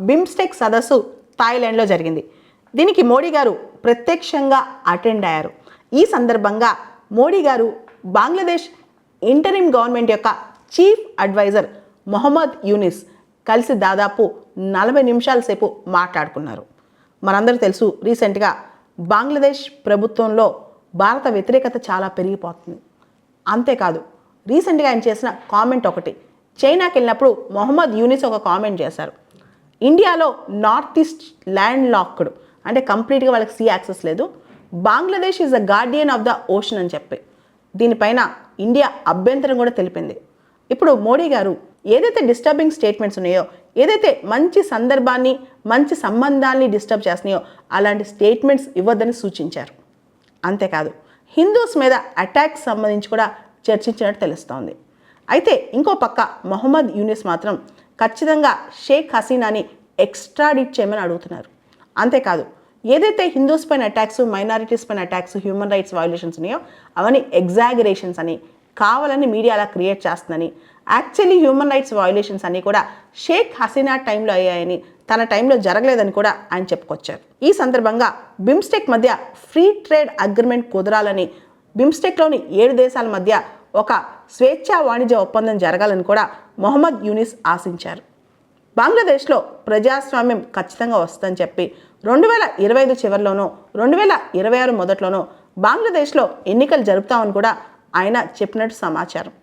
BIMSTEC సదస్సు థాయిలాండ్లో జరిగింది. దీనికి మోడీ గారు ప్రత్యక్షంగా అటెండ్ అయ్యారు. ఈ సందర్భంగా మోడీ గారు బంగ్లాదేశ్ ఇంటరిమ్ గవర్నమెంట్ యొక్క చీఫ్ అడ్వైజర్ మొహమ్మద్ యూనిస్ కలిసి దాదాపు 40 నిమిషాల సేపు మాట్లాడుకున్నారు. మనందరూ తెలుసు, రీసెంట్గా బంగ్లాదేశ్ ప్రభుత్వంలో భారత వ్యతిరేకత చాలా పెరిగిపోతుంది. అంతేకాదు, రీసెంట్గా ఆయన చేసిన కామెంట్ ఒకటి, చైనాకి వెళ్ళినప్పుడు మొహమ్మద్ యూనిస్ ఒక కామెంట్ చేశారు. ఇండియాలో నార్త్ ఈస్ట్ ల్యాండ్ లాక్డ్, అంటే కంప్లీట్గా వాళ్ళకి సీ యాక్సెస్ లేదు, Bangladesh is the Guardian of the ocean అని చెప్పి దీనిపైన ఇండియా అభ్యంతరం కూడా తెలిపింది. ఇప్పుడు మోడీ గారు ఏదైతే డిస్టర్బింగ్ స్టేట్మెంట్స్ ఉన్నాయో, ఏదైతే మంచి సందర్భాన్ని మంచి సంబంధాన్ని డిస్టర్బ్ చేస్తున్నాయో అలాంటి స్టేట్మెంట్స్ ఇవ్వద్దని సూచించారు. అంతేకాదు, హిందూస్ మీద అటాక్స్ సంబంధించి కూడా చర్చించినట్టు తెలుస్తోంది. అయితే ఇంకో పక్క మొహమ్మద్ యూనిస్ మాత్రం ఖచ్చితంగా షేక్ హసీనాని ఎక్స్ట్రాడిట్ చేయమని అడుగుతున్నారు. అంతేకాదు, ఏదైతే హిందూస్ పైన అటాక్స్, మైనారిటీస్ పైన అటాక్స్, హ్యూమన్ రైట్స్ వయోలేషన్స్ ఉన్నాయో అవన్నీ ఎగ్జాగరేషన్స్ అని, కావాలని మీడియా అలా క్రియేట్ చేస్తుందని, యాక్చువల్లీ హ్యూమన్ రైట్స్ వయోలేషన్స్ అన్నీ కూడా షేక్ హసీనా టైంలో అయ్యాయని, తన టైంలో జరగలేదని కూడా ఆయన చెప్పుకొచ్చారు. ఈ సందర్భంగా బిమ్స్టెక్ మధ్య ఫ్రీ ట్రేడ్ అగ్రిమెంట్ కుదరాలని, బిమ్స్టెక్లోని 7 దేశాల మధ్య ఒక స్వేచ్ఛా వాణిజ్య ఒప్పందం జరగాలని కూడా మొహమ్మద్ యూనిస్ ఆశించారు. బంగ్లాదేశ్లో ప్రజాస్వామ్యం ఖచ్చితంగా వస్తుందని చెప్పి 2025 చివరిలోనో 2026 మొదట్లోనో బంగ్లాదేశ్లో ఎన్నికలు జరుపుతామని కూడా ఆయన చెప్పినట్టు సమాచారం.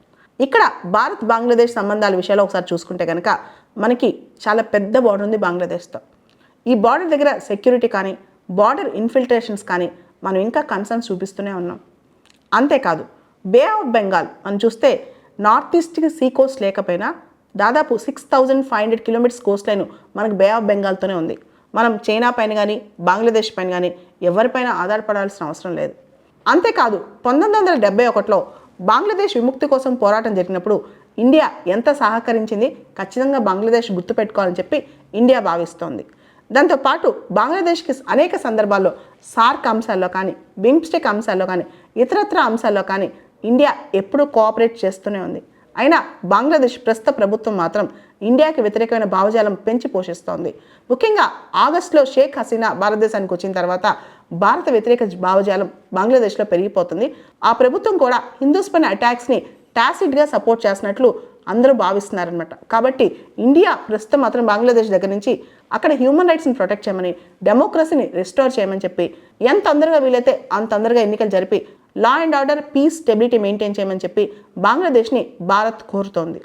ఇక్కడ భారత్ బంగ్లాదేశ్ సంబంధాల విషయాల్లో ఒకసారి చూసుకుంటే కనుక మనకి చాలా పెద్ద బార్డర్ ఉంది బంగ్లాదేశ్తో. ఈ బార్డర్ దగ్గర సెక్యూరిటీ కానీ, బార్డర్ ఇన్ఫిల్ట్రేషన్స్ కానీ మనం ఇంకా కన్సర్న్స్ చూపిస్తూనే ఉన్నాం. అంతేకాదు, బే ఆఫ్ బెంగాల్ మనం చూస్తే నార్త్ ఈస్ట్కి సీ కోస్ట్ లేకపోయినా దాదాపు 6500 కిలోమీటర్స్ కోస్ట్ లైన్ మనకు బే ఆఫ్ బెంగాల్తోనే ఉంది. మనం చైనా పైన కానీ, బంగ్లాదేశ్ పైన కానీ ఎవరిపైన ఆధారపడాల్సిన అవసరం లేదు. అంతేకాదు, 1971లో బంగ్లాదేశ్ విముక్తి కోసం పోరాటం జరిగినప్పుడు ఇండియా ఎంత సహకరించింది ఖచ్చితంగా బంగ్లాదేశ్ గుర్తుపెట్టుకోవాలని చెప్పి ఇండియా భావిస్తోంది. దాంతోపాటు బంగ్లాదేశ్కి అనేక సందర్భాల్లో సార్క్ అంశాల్లో కానీ, బిమ్స్టెక్ అంశాల్లో కానీ, ఇతరత్ర అంశాల్లో కానీ ఇండియా ఎప్పుడూ కోఆపరేట్ చేస్తూనే ఉంది. అయినా బంగ్లాదేశ్ ప్రస్తుత ప్రభుత్వం మాత్రం ఇండియాకి వ్యతిరేకమైన భావజాలం పెంచి పోషిస్తోంది. ముఖ్యంగా ఆగస్టులో షేక్ హసీనా భారతదేశానికి వచ్చిన తర్వాత భారత వ్యతిరేక భావజాలం బంగ్లాదేశ్లో పెరిగిపోతుంది. ఆ ప్రభుత్వం కూడా హిందూస్ పైన అటాక్స్ని టాసిడ్గా సపోర్ట్ చేసినట్లు అందరూ భావిస్తున్నారనమాట. కాబట్టి ఇండియా ప్రస్తుతం మాత్రం బంగ్లాదేశ్ దగ్గర నుంచి అక్కడ హ్యూమన్ రైట్స్ని ప్రొటెక్ట్ చేయమని, డెమోక్రసీని రిస్టోర్ చేయమని చెప్పి ఎంత తొందరగా వీలైతే అంత తొందరగా ఎన్నికలు జరిపి law and order, peace, stability maintain చేయమని చెప్పి బంగ్లాదేశ్ని భారత్ కోరుతోంది.